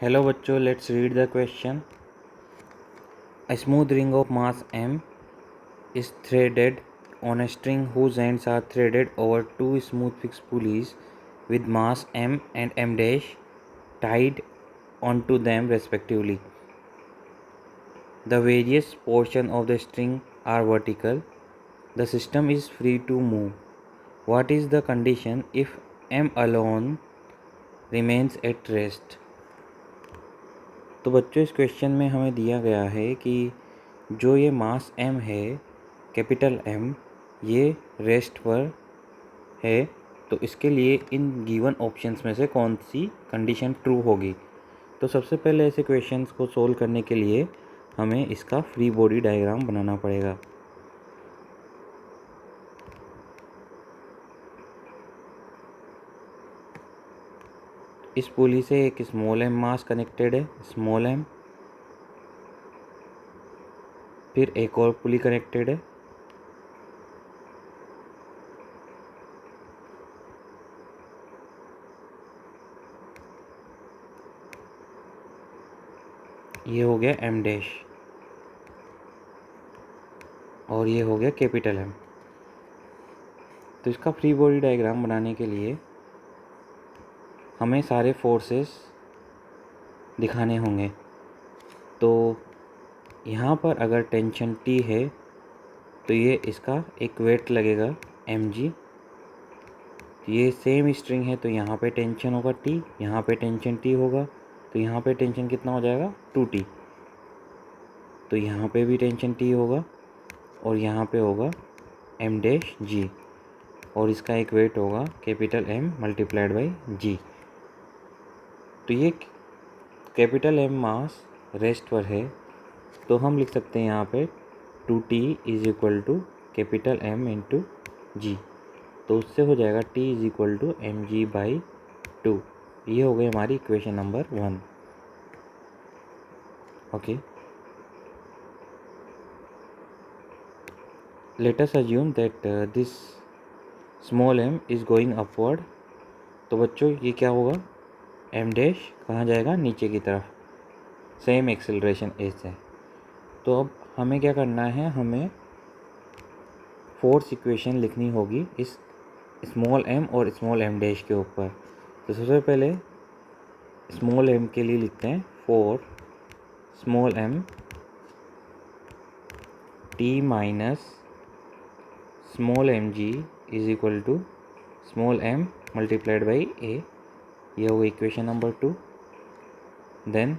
Hello बच्चों, let's read the question. A smooth ring of mass m is threaded on a string whose ends are threaded over two smooth fixed pulleys with mass m and m dash tied onto them respectively. The various portions of the string are vertical. The system is free to move. What is the condition if m alone remains at rest? तो बच्चों इस question में हमें दिया गया है कि जो ये मास m है, कैपिटल M, ये रेस्ट पर है, तो इसके लिए इन गिवन ऑप्शंस में से कौन सी कंडीशन ट्रू होगी। तो सबसे पहले ऐसे क्वेश्चंस को सोल्व करने के लिए हमें इसका फ्री बॉडी डायग्राम बनाना पड़ेगा। इस पुली से एक स्मॉल m मास कनेक्टेड है, स्मॉल m, फिर एक और पुली कनेक्टेड है, ये हो गया m डैश और ये हो गया कैपिटल M। तो इसका फ्री बॉडी डायग्राम बनाने के लिए हमें सारे फोर्सेस दिखाने होंगे। तो यहाँ पर अगर टेंशन T है तो ये इसका एक वेट लगेगा mg। ये सेम स्ट्रिंग है तो यहाँ पे टेंशन होगा T, यहाँ पे टेंशन T होगा, तो यहाँ पे टेंशन कितना हो जाएगा 2T। तो यहाँ पे भी टेंशन T होगा और यहाँ पे होगा m डैश g और इसका एक वेट होगा capital M multiplied by g। तो ये कैपिटल M मास रेस्ट पर है, तो हम लिख सकते हैं यहाँ पे 2T is equal to capital M into g. तो उससे हो जाएगा T is equal to mg by 2। ये हो गई हमारी equation number 1। Okay, let us assume that this small m is going upward. तो बच्चों ये क्या होगा, m डैश कहाँ जाएगा, नीचे की तरफ, सेम एक्सेलरेशन एज है। तो अब हमें क्या करना है, हमें फोर्स इक्वेशन लिखनी होगी इस स्मॉल m और स्मॉल m डैश के ऊपर। तो सबसे पहले स्मॉल m के लिए लिखते हैं for small m t minus small M G is equal to small m multiplied by a। ये होगा equation number 2। Then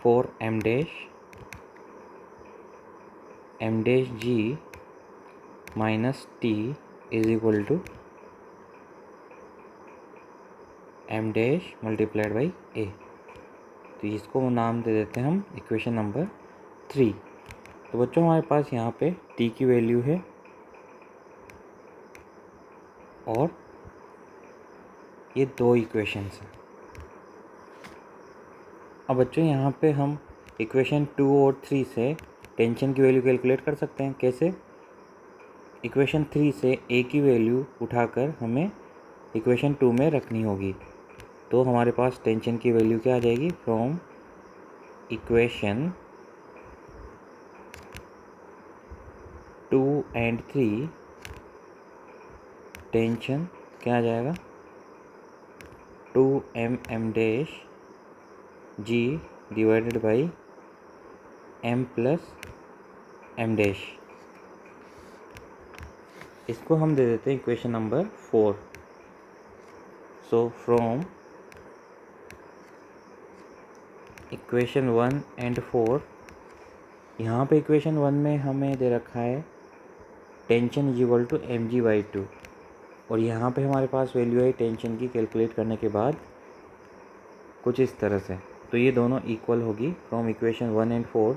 for m dash g minus t is equal to m dash multiplied by a। तो इसको नाम दे देते हैं हम equation number 3। तो बच्चों हमारे पास यहाँ पे t की वैल्यू है और ये दो इक्वेशंस हैं। अब बच्चों यहाँ पे हम इक्वेशन 2 और 3 से टेंशन की वैल्यू कैलकुलेट कर सकते हैं। कैसे, इक्वेशन 3 से a की वैल्यू उठाकर हमें इक्वेशन 2 में रखनी होगी। तो हमारे पास टेंशन की वैल्यू क्या आ जाएगी, फ्रॉम इक्वेशन 2 एंड 3 टेंशन क्या आ जाएगा 2m dash g divided by m plus m dash. इसको हम दे देते हैं equation number 4। So from equation 1 and 4, यहाँ पे इक्वेशन 1 में हमें दे रखा है tension is equal to mg by 2 और यहाँ पे हमारे पास वैल्यू है टेंशन की कैलकुलेट करने के बाद कुछ इस तरह से। तो ये दोनों इक्वल होगी। From equation 1 and 4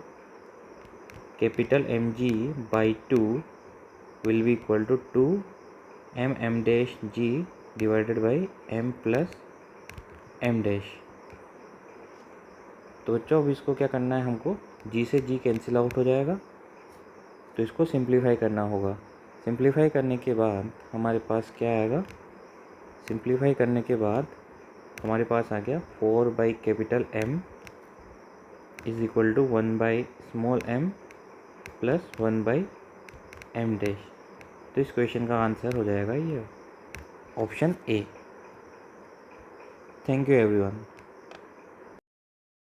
capital mg by 2 will be equal to 2m dash g divided by m plus m dash. तो बच्चों अब इसको क्या करना है, हमको g से g कैंसिल आउट हो जाएगा, तो इसको सिंप्लीफाई करना होगा। सिंप्लीफाई करने के बाद हमारे पास क्या आएगा, सिंप्लीफाई करने के बाद हमारे पास आ गया 4/M is equal to 1/m plus 1/m dash. तो इस क्वेश्चन का आंसर हो जाएगा ये option A. Thank you everyone.